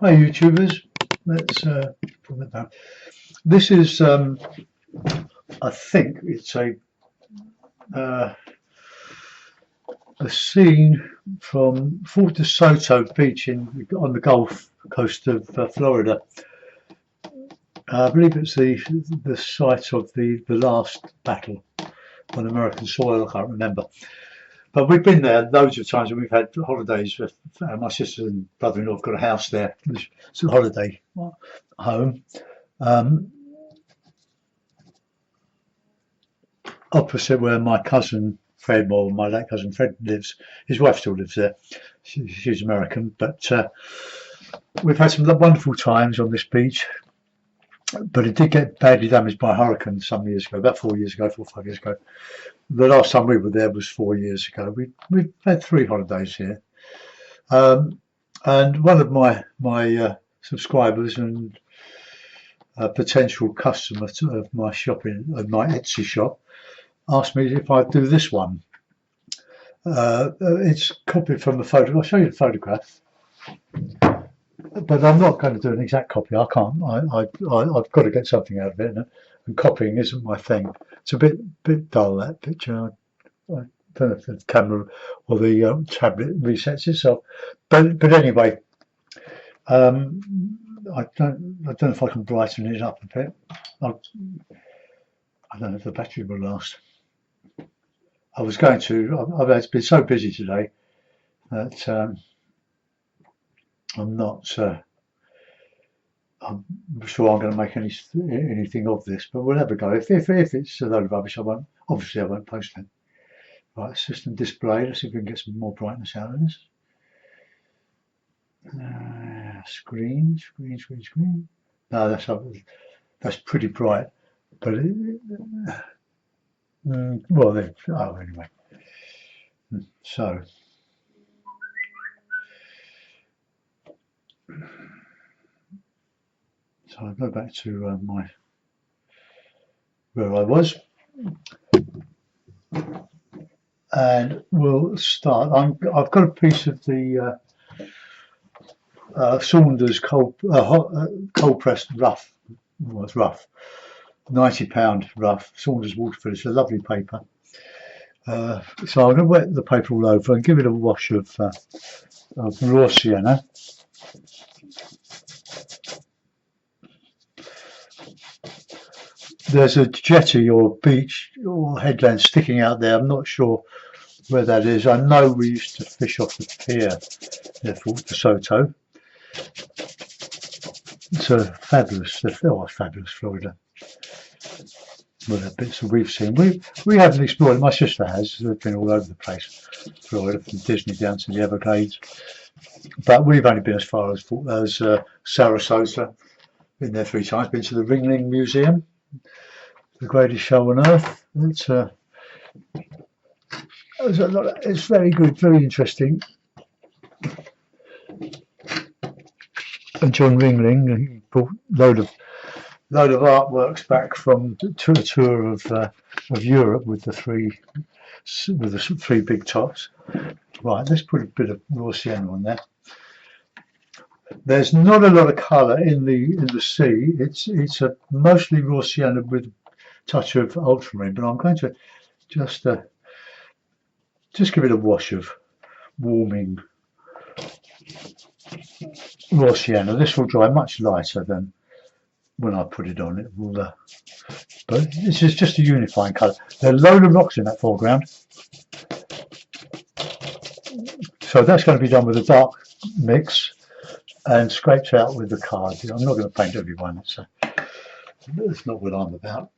Hi YouTubers, let's put that down. This is, I think it's uh, a scene from Fort De Soto beach on the Gulf Coast of Florida. I believe it's the site of the last battle on American soil. I can't remember, but we've been there loads of times, and we've had holidays. With, my sister and brother-in-law have got a house there. It's a holiday home. Um, Opposite where my cousin Fred, well, my late cousin Fred lives. His wife still lives there. She's American, but we've had some wonderful times on this beach. But it did get badly damaged by a hurricane some years ago, about 4 years ago, 4 or 5 years ago. The last time we were there was 4 years ago. We've had 3 holidays here, and one of my subscribers and potential customer of my Etsy shop asked me if I'd do this one. It's copied from a photo. I'll show you the photograph, but I'm not going to do an exact copy. I can't. I've got to get something out of it, and copying isn't my thing. It's a bit dull, that picture. I don't know if the camera or the tablet resets itself, but anyway, I don't know if I can brighten it up a bit. I don't know if the battery will last. I was going to. I've been so busy today that I'm not. I'm sure I'm going to make anything of this, but we'll have a go. If it's a load of rubbish, I won't. Obviously, I won't post it. Right, system display. Let's see if we can get some more brightness out of this. Screen. No, that's pretty bright, but well, anyway. So I'll go back to where I was, and we'll start. I've got a piece of the Saunders cold pressed rough. Well, it's rough, £90 rough Saunders waterford. It's a lovely paper. So I'm going to wet the paper all over and give it a wash of raw sienna. There's a jetty or beach or headland sticking out there. I'm not sure where that is. I know we used to fish off the pier near Fort De Soto. It's a fabulous Florida. Well, the bits that we've seen, we haven't explored. My sister has. They've been all over the place, Florida, from Disney down to the Everglades. But we've only been as far as Sarasota. Been there 3 times. Been to the Ringling Museum, the greatest show on earth. It's very good, very interesting. And John Ringling, he brought load of artworks back from a tour of Europe with the three big tops. Right, let's put a bit of raw sienna on there. There's not a lot of colour in the sea. It's a mostly raw sienna with a touch of ultramarine, but I'm going to just give it a wash of warming raw sienna. This will dry much lighter than when I put it on. It will, but this is just a unifying colour. There are a load of rocks in that foreground, so that's going to be done with a dark mix and scraped out with the card. I'm not going to paint everyone. That's not what I'm about.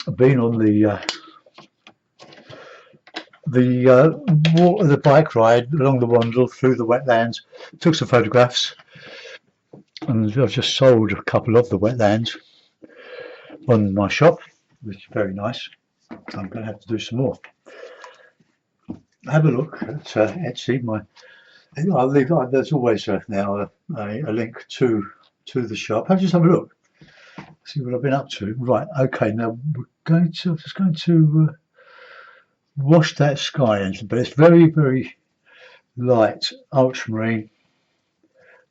I've been on the bike ride along the Wandle through the wetlands, took some photographs, and I've just sold a couple of the wetlands on my shop, which is very nice. I'm going to have to do some more. Have a look at Etsy. I'll leave. There's always now a link to the shop. Just have a look. See what I've been up to. Right. Okay. Now I'm just going to wash that sky into, but it's very, very light ultramarine.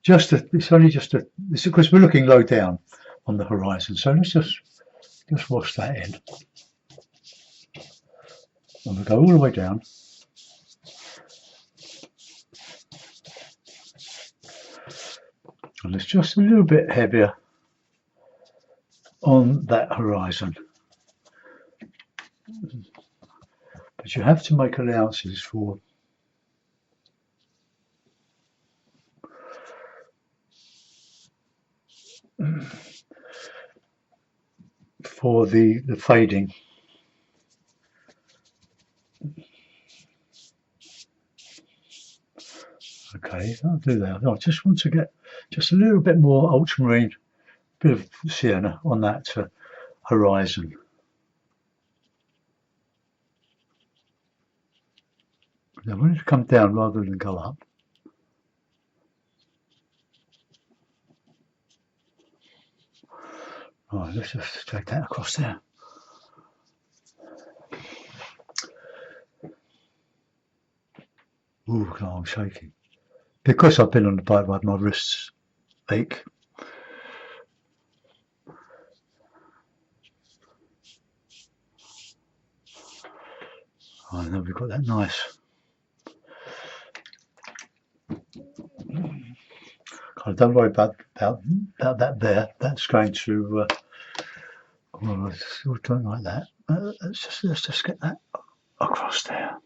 It's only just a. It's because we're looking low down on the horizon, so let's just wash that in, and we go all the way down. And it's just a little bit heavier on that horizon. But you have to make allowances for the fading. Okay, I'll do that. I just want to get just a little bit more ultramarine, bit of sienna on that horizon. Now I want it to come down rather than go up. Right, let's just drag that across there. Ooh, God, I'm shaking. Because I've been on the bike ride, my wrists ache. Right, now we've got that nice. God, don't worry about that there. That's going to. Well, we'll do it like that. Let's just get that across there.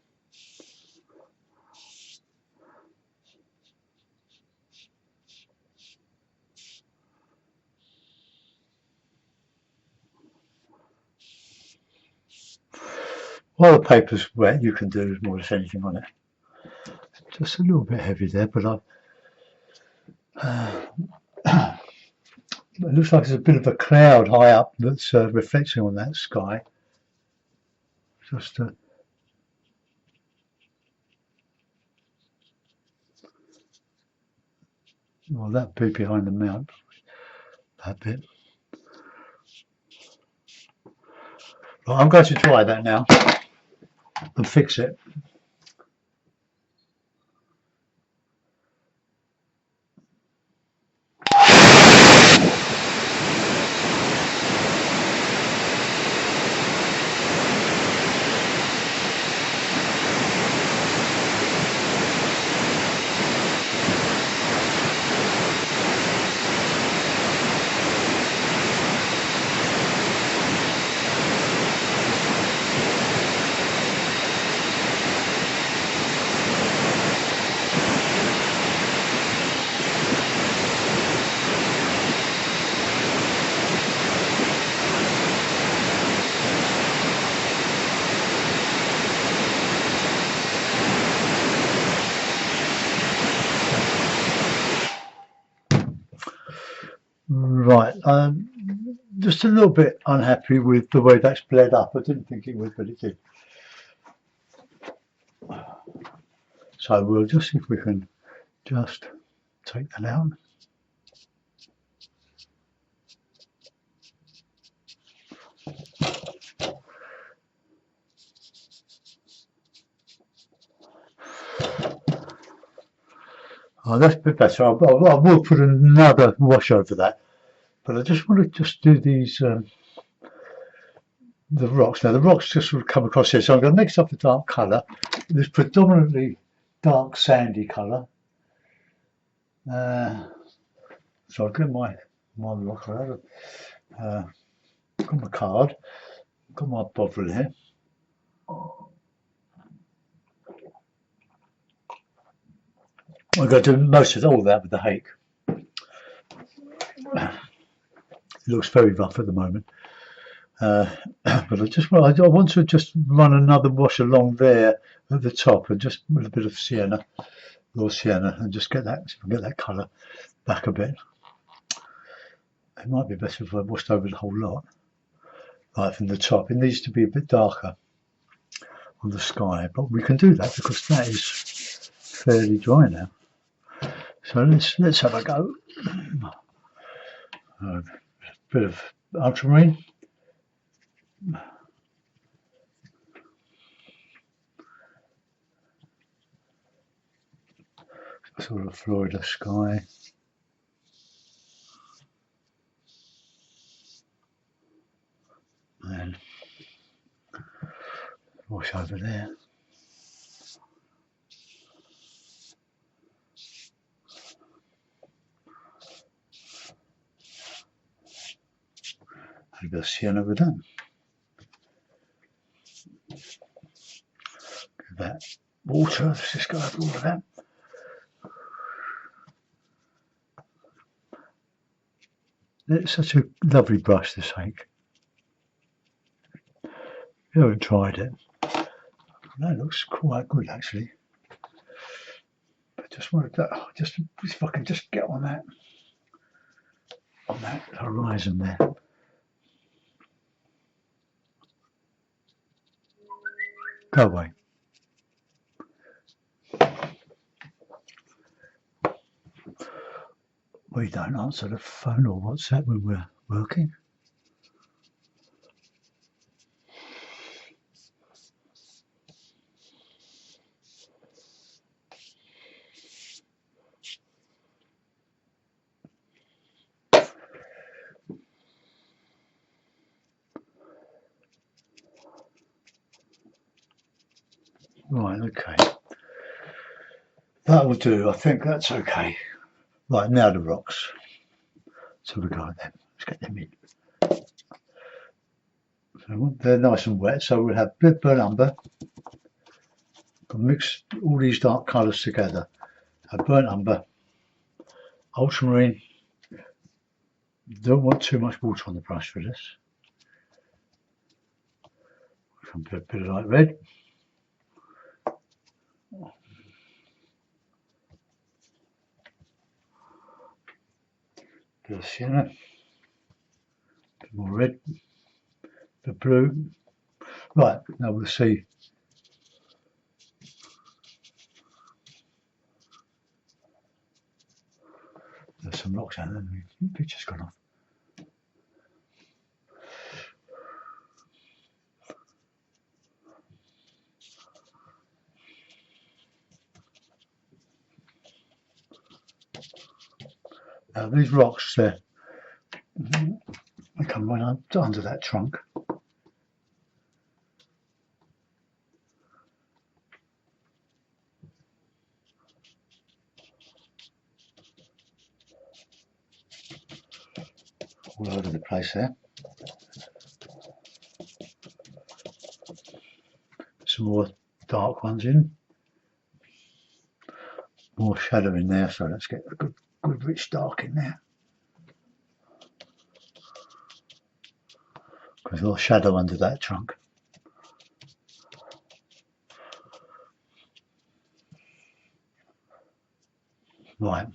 While the paper's wet, you can do more or less anything on it. Just a little bit heavy there, but it looks like there's a bit of a cloud high up that's reflecting on that sky. Just well, that'd be behind the mount, that bit. Right, I'm going to dry that now and fix it. Right, just a little bit unhappy with the way that's bled up. I didn't think it would, but it did. So we'll just see if we can just take that out. Oh, that's a bit better. I will put another wash over that, but I just want to just do these the rocks. Now the rocks just sort of come across here, so I'm going to mix up the dark colour. This predominantly dark sandy colour. So I'll get my rock. Got my card. Got my bottle here. I'm going to do most of all that with the hake. It looks very rough at the moment. But I want to just run another wash along there at the top and just with a bit of sienna, raw sienna, and just get that colour back a bit. It might be better if I washed over the whole lot, right from the top. It needs to be a bit darker on the sky, but we can do that because that is fairly dry now. So let's have a go. A bit of ultramarine. sort of Florida sky. And what's over there? A bit of sienna with that. Give that water, let's just go over all of that. It's such a lovely brush, this Hake. I haven't tried it. That looks quite good actually. But just wanted to, just if I can just get on that horizon there. Go away. We don't answer the phone or WhatsApp when we're working. Right, okay. That will do. I think that's okay. Right, now the rocks. So we got them. Let's get them in. So they're nice and wet, so we'll have burnt umber. I'll mix all these dark colours together. Have burnt umber, ultramarine. Don't want too much water on the brush for this. A bit of light red. Bit of sienna. Bit more red. Bit blue. Right, now we'll see. There's some rocks out there. The picture's gone off. Now these rocks there, they come right under that trunk. All over the place there. Some more dark ones in. More shadow in there, so let's get a good rich dark in there. There's a little shadow under that trunk. Right.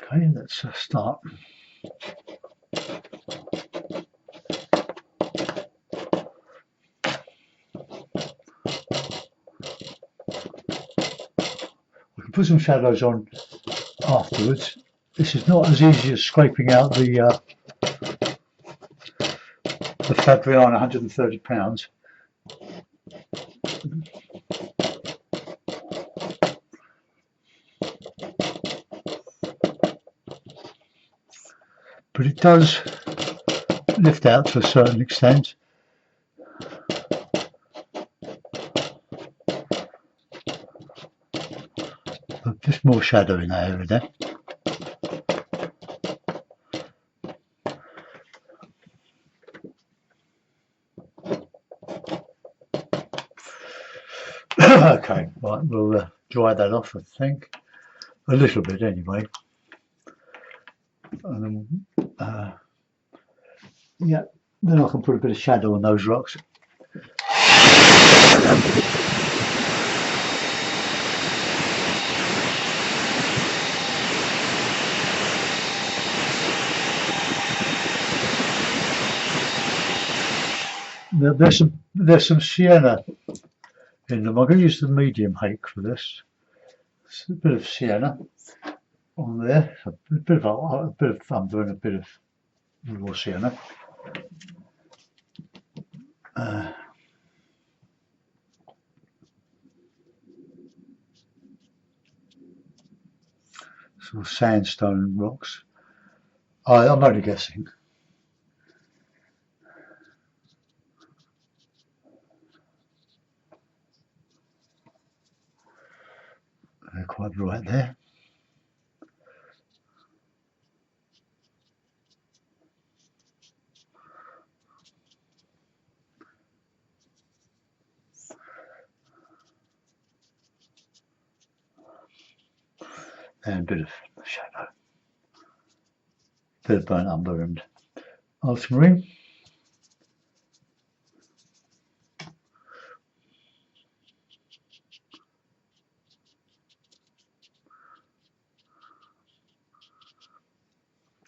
Okay, let's start. We can put some shadows on afterwards. This is not as easy as scraping out the Fabriano 130 pounds. But it does lift out to a certain extent. But just more shadow in that area there. Okay, right, we'll dry that off, I think. A little bit anyway. And then, yeah, then I can put a bit of shadow on those rocks. There's some sienna in them. I'm going to use the medium Hake for this. It's a bit of sienna on there, a bit of umber and a bit of raw sienna. or sandstone rocks. I'm only guessing. They're quite bright there. And a bit of shadow. Bit of burnt umber and ultramarine.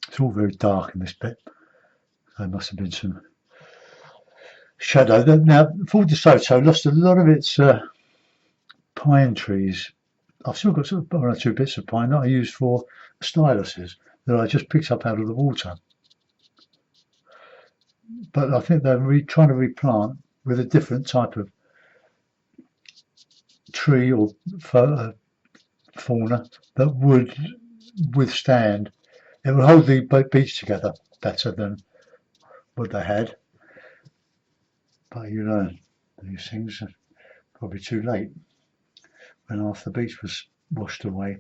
It's all very dark in this bit. There must have been some shadow. Now, Fort De Soto lost a lot of its pine trees. I've still got sort of 1 or 2 bits of pine that I use for styluses that I just picked up out of the water. But I think they're trying to replant with a different type of tree or fauna that would withstand. It would hold the beach together better than what they had. But you know, these things are probably too late when half the beach was washed away.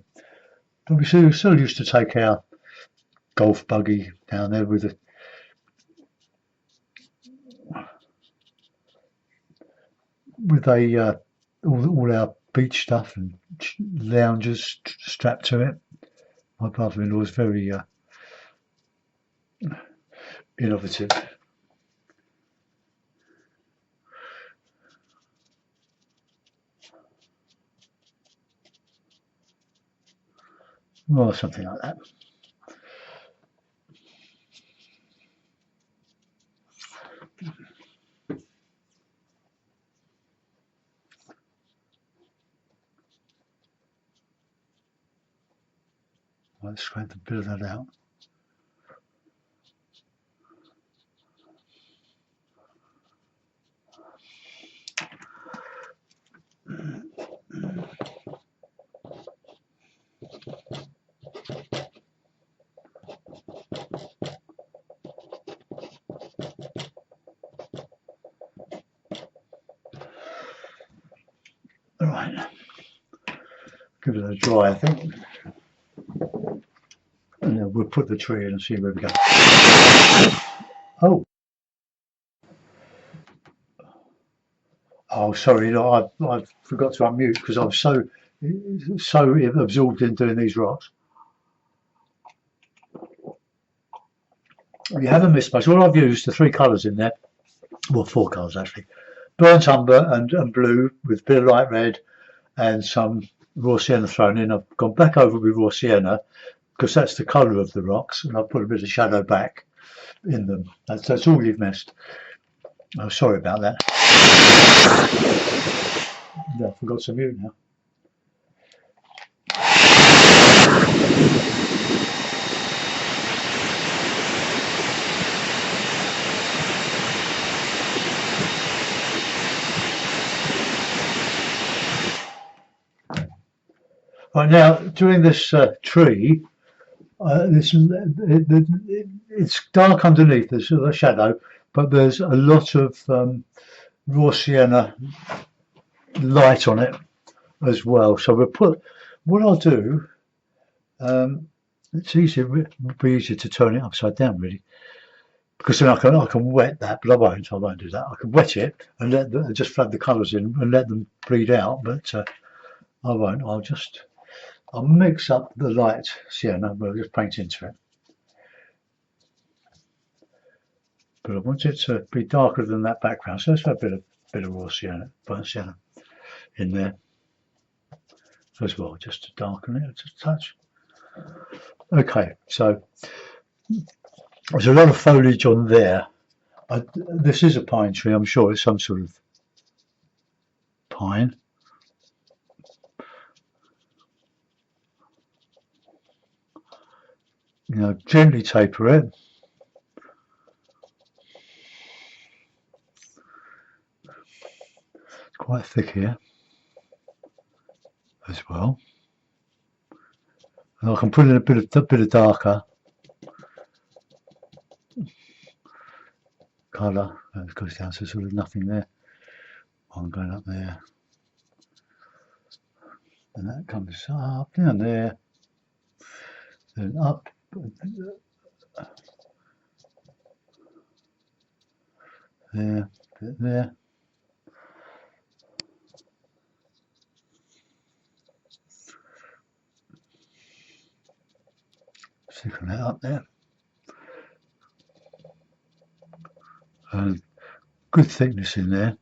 But we still used to take our golf buggy down there with all our beach stuff and loungers strapped to it. My brother-in-law was very innovative. Well, something like that. Let's scrape a bit of that out. All right, give it a dry, I think. And then we'll put the tree in and see where we go. Oh, sorry, no, I forgot to unmute because I was so absorbed in doing these rocks. You haven't missed much. All I've used the 3 colours in there, well, 4 colours actually: burnt umber and blue with a bit of light red and some raw sienna thrown in. I've gone back over with raw sienna because that's the colour of the rocks, and I've put a bit of shadow back in them. That's all you've missed. Oh, sorry about that. Yeah, I forgot to mute now. Right now, during this tree, it's dark underneath. There's a shadow, but there's a lot of raw sienna light on it as well. So we'll put. What I'll do, it's easier. It would be easier to turn it upside down, really, because then I can wet that, but I won't. I won't do that. I can wet it and just flood the colours in and let them bleed out, but I won't. I'll mix up the light sienna, but I'll just paint into it. But I want it to be darker than that background, so let's have a bit of raw sienna, burnt sienna in there as well, just to darken it just a touch. Okay, so there's a lot of foliage on there. This is a pine tree, I'm sure it's some sort of pine. You know, gently taper it. It's quite thick here as well. I can put in a bit of darker colour. It goes down to sort of nothing there. I'm going up there, and that comes up down there, then up there, bit there. Sticking that up there. And good thickness in there.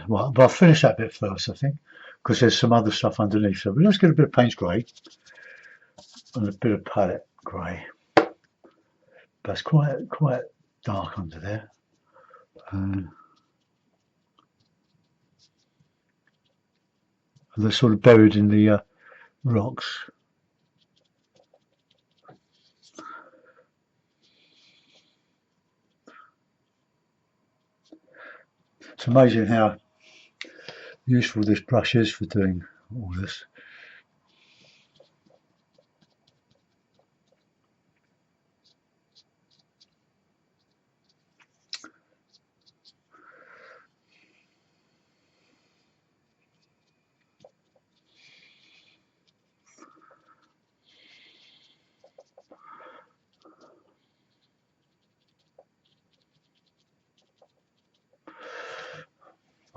Well, but I'll finish that bit first, I think, because there's some other stuff underneath. So let's get a bit of Payne's grey and a bit of palette grey. But it's quite dark under there. And they're sort of buried in the rocks. It's amazing how useful this brush is for doing all this.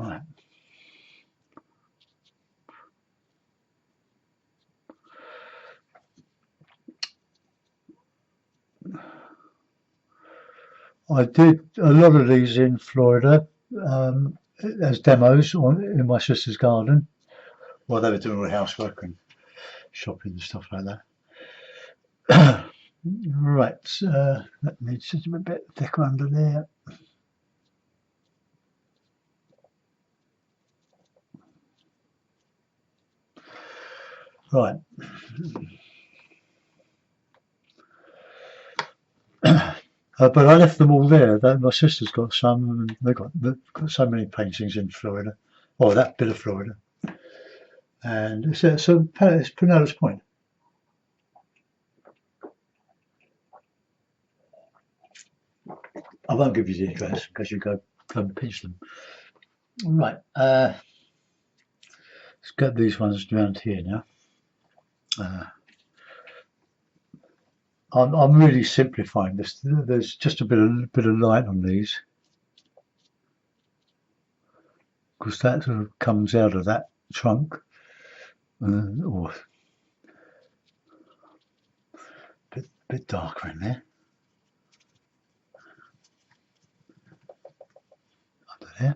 Right. I did a lot of these in Florida as demos in my sister's garden while they were doing all the housework and shopping and stuff like that. Right, that needs just a bit thicker under there. Right. But I left them all there. My sister's got some. They've got so many paintings in Florida, or that bit of Florida, and it's Pinellas Point. I won't give you the address because you go and pinch them. Right. Let's get these ones around here now. I'm really simplifying this. There's just a bit of light on these because that sort of comes out of that trunk, or a bit darker in there. Under there.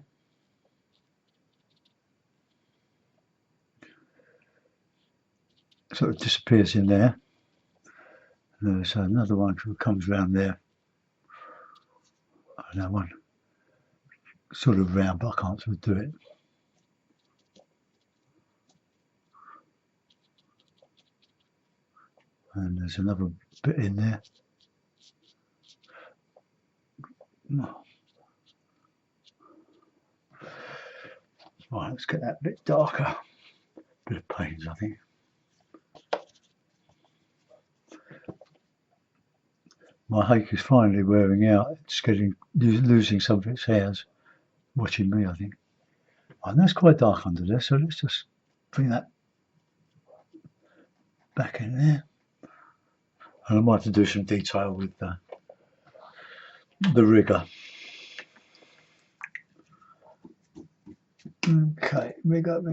Sort of disappears in there. There's another one who comes round there. That one sort of round, but I can't sort of do it. And there's another bit in there. Right, let's get that bit darker. Bit of pains, I think. My hake is finally wearing out. It's losing some of its hairs. Watching me, I think. And that's quite dark under there, so let's just bring that back in there. And I might have to do some detail with the rigger. Okay, rig up.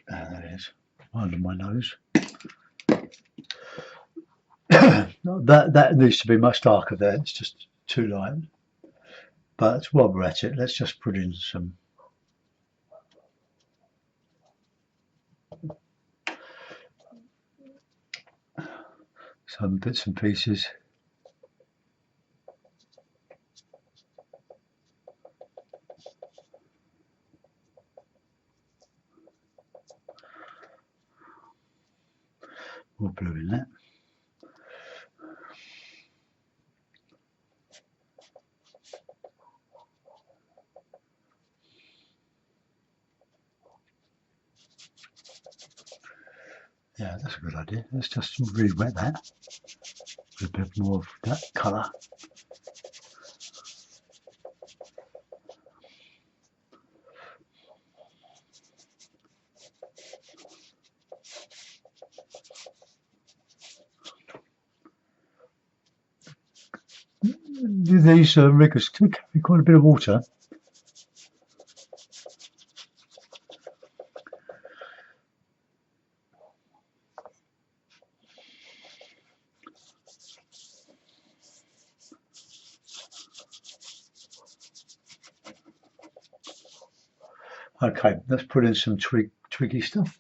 There it is, under my nose. that needs to be much darker there, it's just too light. But while we're at it, let's just put in some bits and pieces. More blue in that. Yeah, that's a good idea. Let's just re-wet that with a bit more of that colour. These riggers do carry quite a bit of water. Okay, let's put in some twiggy stuff.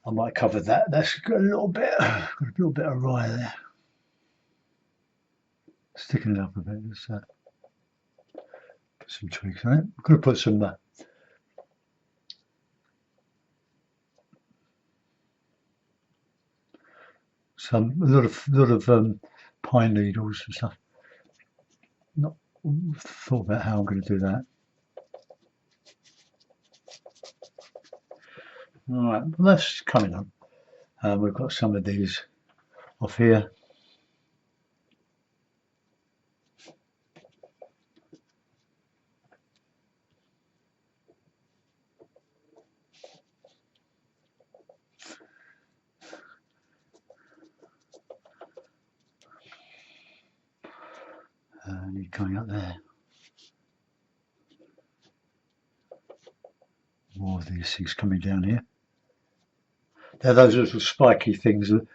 I might cover that. That's got a little bit of rye there. Sticking it up a bit. Let's put some twigs on it. I'm going to put some a lot of pine needles and stuff. Not thought about how I'm going to do that. All right, well, that's coming on. We've got some of these off here. And he's coming up there. More of these things coming down here. They're those little spiky things that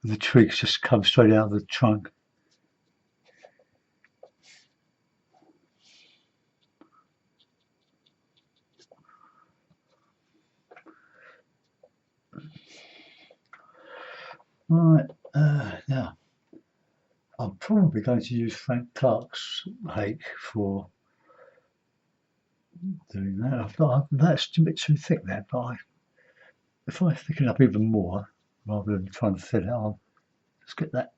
the twigs just come straight out of the trunk. Right, now I'm probably going to use Frank Clark's hake for doing that. That's a bit too thick there, but if I thicken up even more, rather than trying to fill it, I'll just get that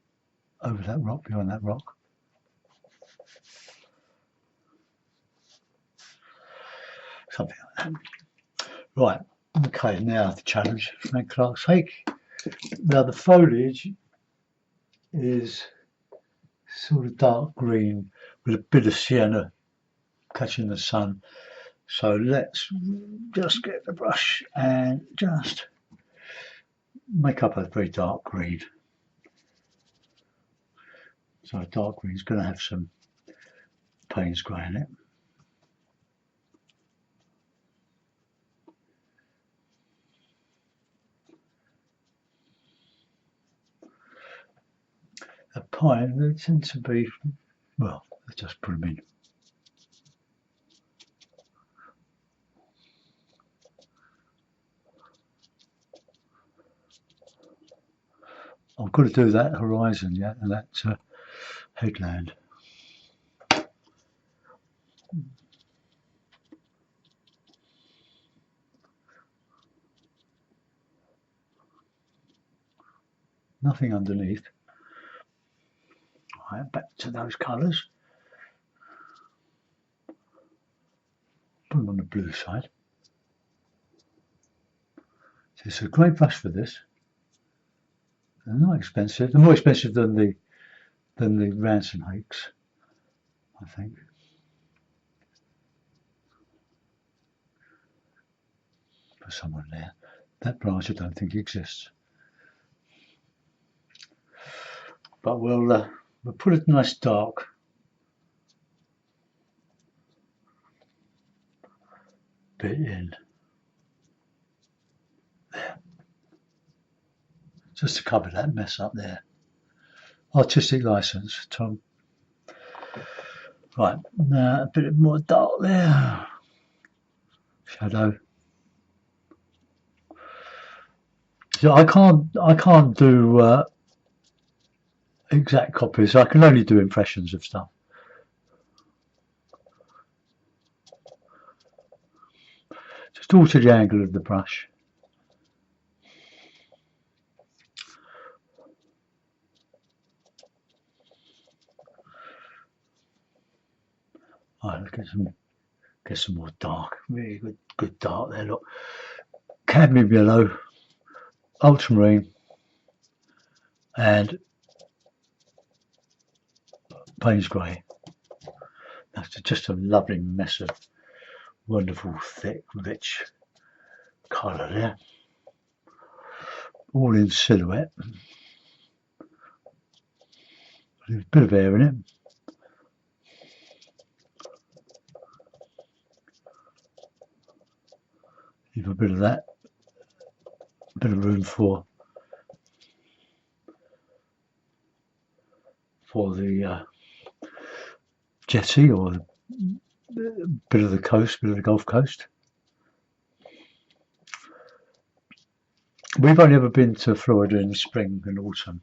over that rock, behind that rock. Something like that. Right, okay, now the challenge, Frank Clark's hake. Now the foliage is sort of dark green with a bit of sienna catching the sun. So let's just get the brush and just make up a very dark green. So dark green is going to have some Payne's grey in it. A pine, they tend to be, well, let's just put them in. I've got to do that horizon, yeah, and that headland. Nothing underneath. Right, back to those colours. Put them on the blue side. So it's a great brush for this. They're not expensive. They're more expensive than the Ransom hakes, I think. For someone there. That branch I don't think exists. But we'll put a nice dark bit in there, just to cover that mess up there. Artistic license, Tom. Right, now a bit more dark there. Shadow. So I can't do exact copies. I can only do impressions of stuff. Just alter the angle of the brush. Right, get some more dark. Really good dark there. Look, cadmium yellow, ultramarine, and Payne's grey. That's just a lovely mess of wonderful, thick, rich colour there. All in silhouette. There's a bit of air in it. Leave a bit of that. A bit of room for the jetty or the bit of the coast, bit of the Gulf Coast. We've only ever been to Florida in spring and autumn,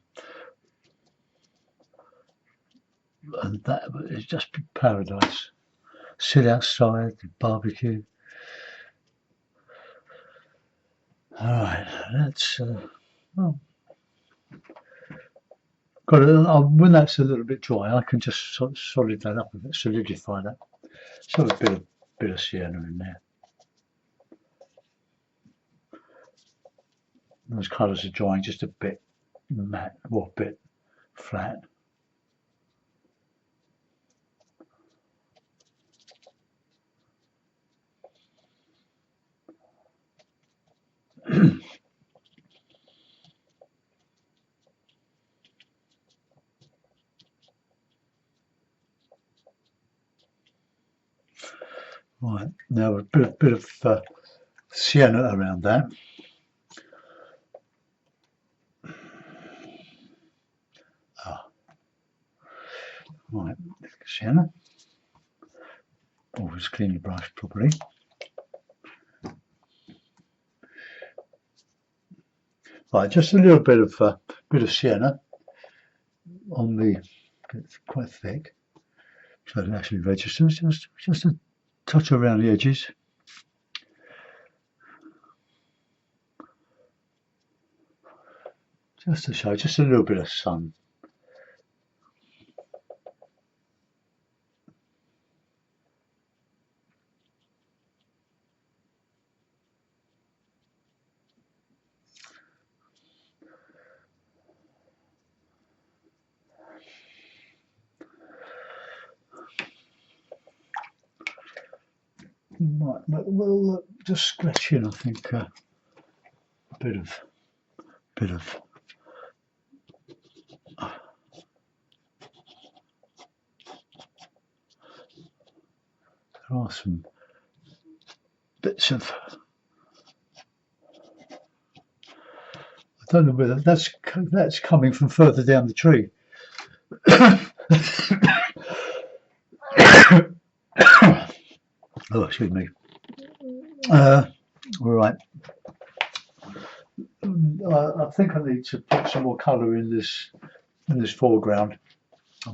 and that is just paradise. Sit outside, barbecue. All right, that's well. When that's a little bit dry, I can just solid that up a bit, solidify that. So a bit of sienna in there. Those colours are drying just a bit matte, or a bit flat. Right, now a bit of sienna around that. Right, sienna. Always clean your brush properly. Right, just a little bit of sienna on the. It's quite thick, so it actually registers. Just a touch around the edges. Just to show, just a little bit of sun. Right, we'll just scratch in. I think a bit of. There are some bits of. I don't know whether that's coming from further down the tree. Oh, excuse me. All right. I think I need to put some more colour in this foreground,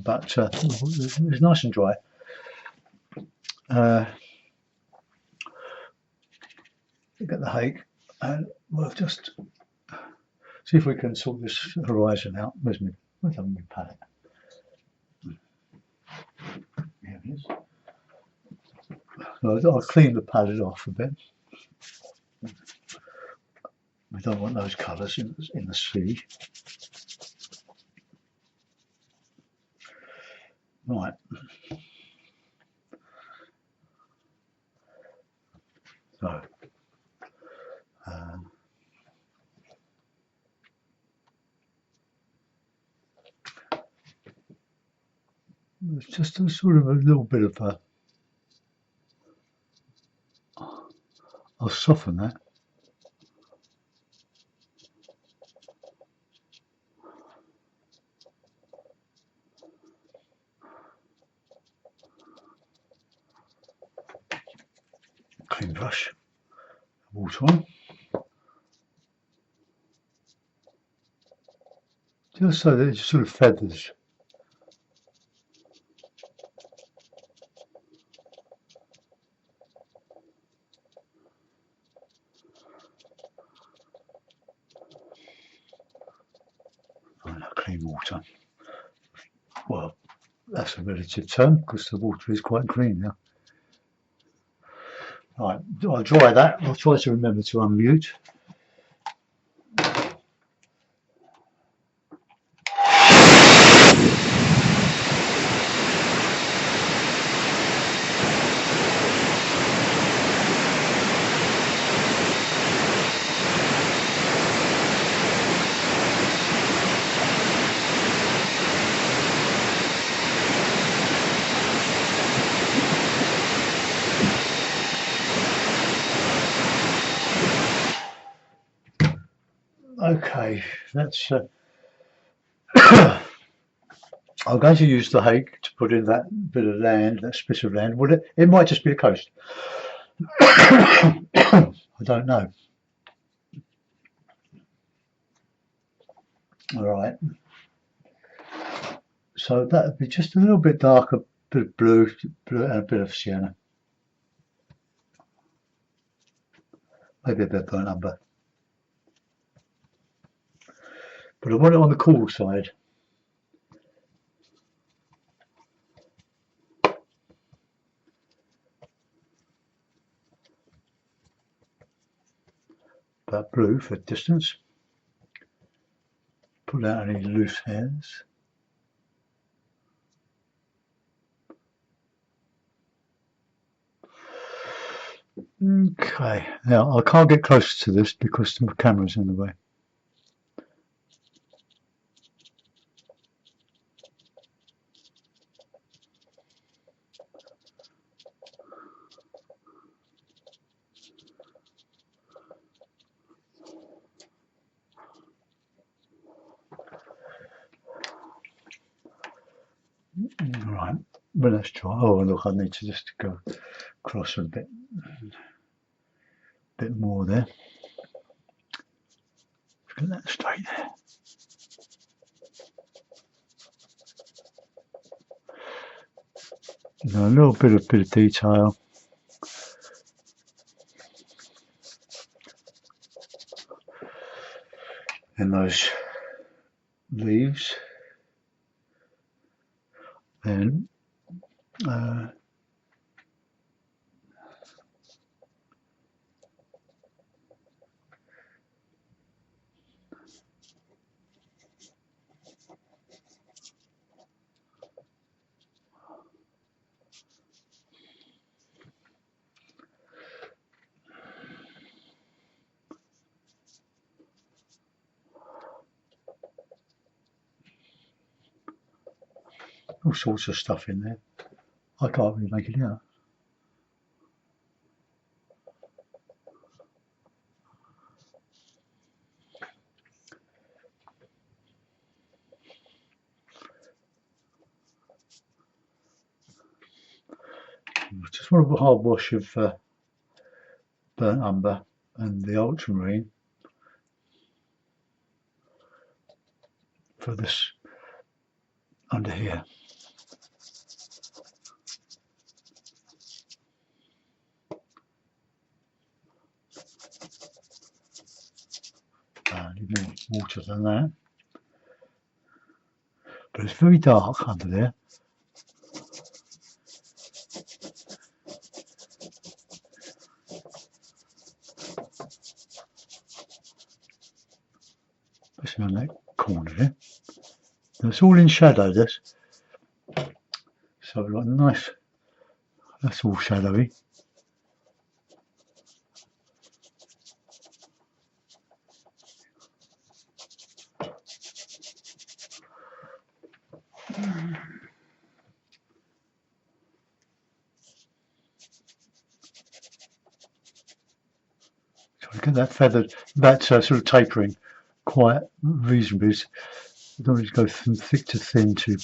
but it's nice and dry. Look at the hake, and we'll just see if we can sort this horizon out. Where's my palette? Here it is. I'll clean the palette off a bit. We don't want those colours in the sea. Right. So. It's just a sort of a little bit of a. I'll soften that. Clean brush, water on. just so that it's sort of feathers. Oh, no, clean water. Well, that's a relative term because the water is quite clean now. Right, I'll dry that. I'll try to remember to unmute. Okay, that's. I'm going to use the hake to put in that bit of land, that spit of land. Would it? It might just be the coast. I don't know. All right. So that would be just a little bit darker, bit of blue, and a bit of sienna. Maybe a bit of burnt umber. But I want it on the cool side. About blue for distance. Pull out any loose hairs. Okay, now I can't get closer to this because the camera's in the way. Right, but let's try. Oh, look, I need to just go across a bit more there. Get that straight there. Now, a little bit of detail. In those leaves. Then all sorts of stuff in there. I can't really make it out. Just want a hard wash of burnt umber and the ultramarine for this under here. Need more water than that, but it's very dark under there. Especially on that corner there. Now it's all in shadow, this. So we've got a nice, that's all shadowy. So we get that feathered, that sort of tapering quite reasonably. You don't need to go from thick to thin too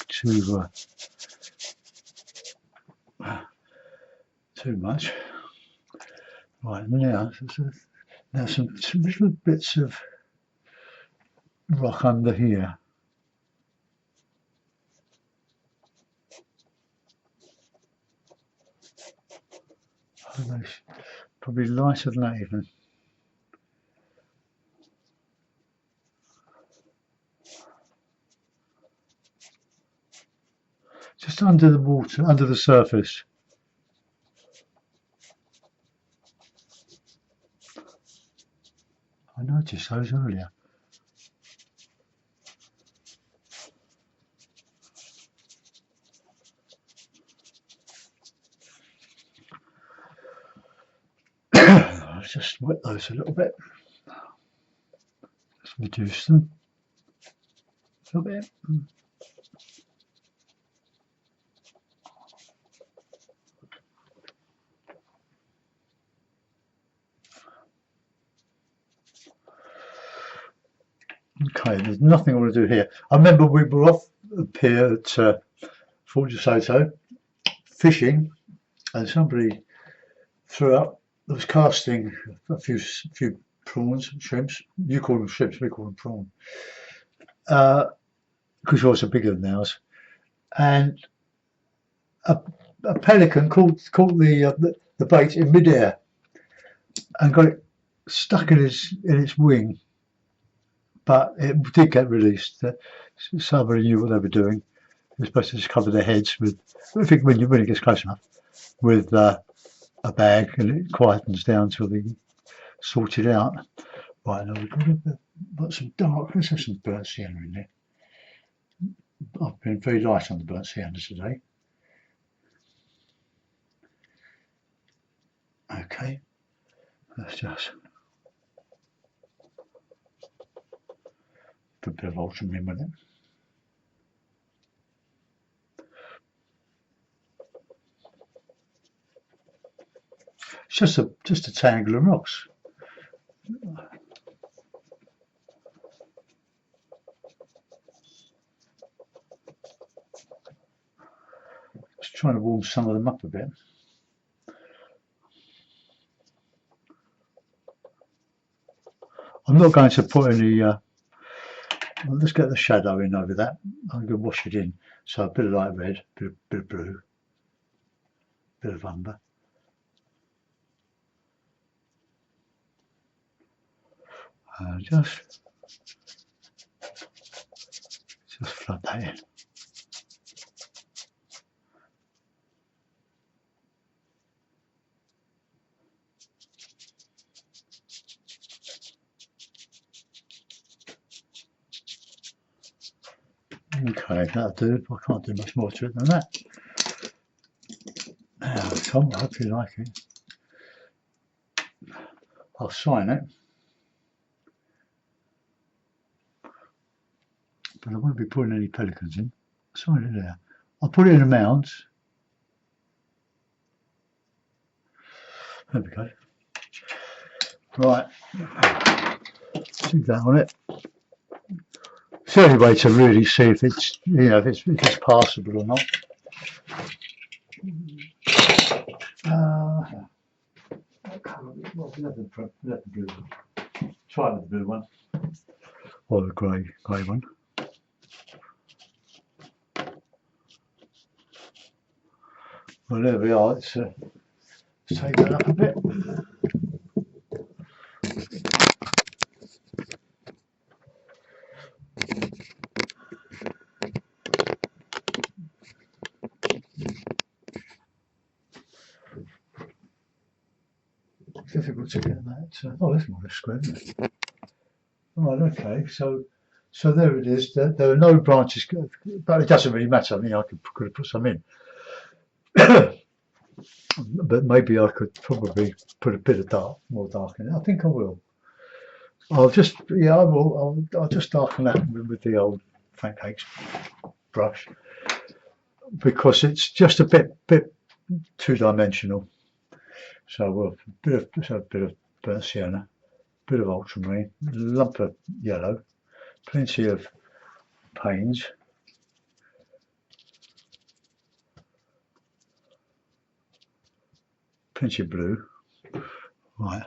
much. Right, now some little bits of rock under here. Probably lighter than that even. Just under the water, under the surface. I noticed those earlier. I'll just wet those a little bit. Just reduce them a little bit. Okay, there's nothing I want to do here. I remember we were off up here at Fort De Soto fishing, and somebody threw up. I was casting a few prawns, shrimps. You call them shrimps, we call them prawn. Because yours are bigger than ours. And a pelican caught the bait in midair and got it stuck in its wing. But it did get released. Somebody knew what they were doing. They're supposed to just cover their heads with, I think when it gets close enough, with a bag, and it quietens down till they sort it out. Right, now we've got some dark, let's have some burnt sienna in there. I've been very light on the burnt sienna today. Okay, let's just put a bit of ultramarine with it. It's just a tangle of rocks. Just trying to warm some of them up a bit. I'm not going to put any. Well, let's get the shadow in over that. I'm going to wash it in. So a bit of light red, bit of blue, bit of umber. Just flood that in. Okay, that'll do. I can't do much more to it than that. Now, Tom, I hope you like it. I'll sign it. But I won't be putting any pelicans in. Sign it there. I'll put it in a mound. There we go. Right. Stick that on it. It's the only way to really see if it's, you know, if it's passable or not. Well, the blue one. Try with the blue one. Or the grey one. Well, there we are. Let's take that up a bit. Difficult to get that. Oh, that's more a square, isn't it? Right, okay. So there it is. There are no branches, but it doesn't really matter. I mean, I could have put some in. But maybe I could probably put a bit of more dark in it. I think I will. I'll just, yeah, I will. I'll just darken that with the old Frank Cakes brush because it's just a bit two-dimensional. So we'll a bit of burnt sienna, a bit of ultramarine, a lump of yellow, plenty of panes. Plenty of blue. Right.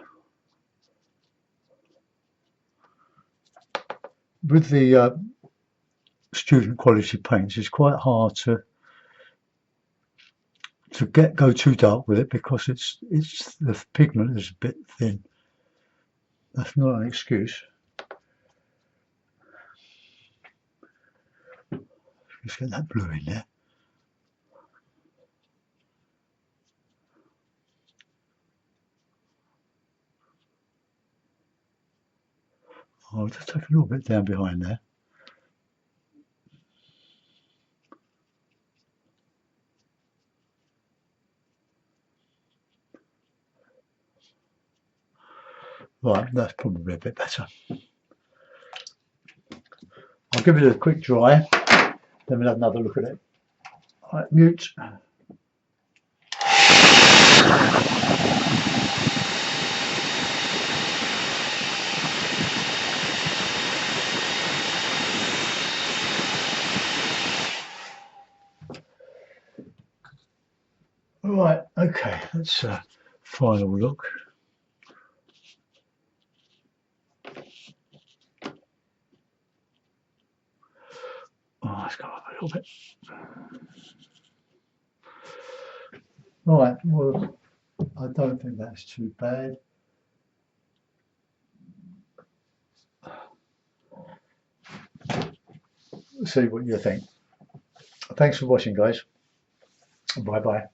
With the student quality paints, it's quite hard to to go too dark with it because it's the pigment is a bit thin. That's not an excuse. Let's get that blue in there. I'll just take a little bit down behind there. Right, that's probably a bit better. I'll give it a quick dry, then we'll have another look at it. Right, mute. Right, okay, that's a final look. Oh, let's go up a little bit. Right, well, I don't think that's too bad. See what you think. Thanks for watching, guys. Bye bye.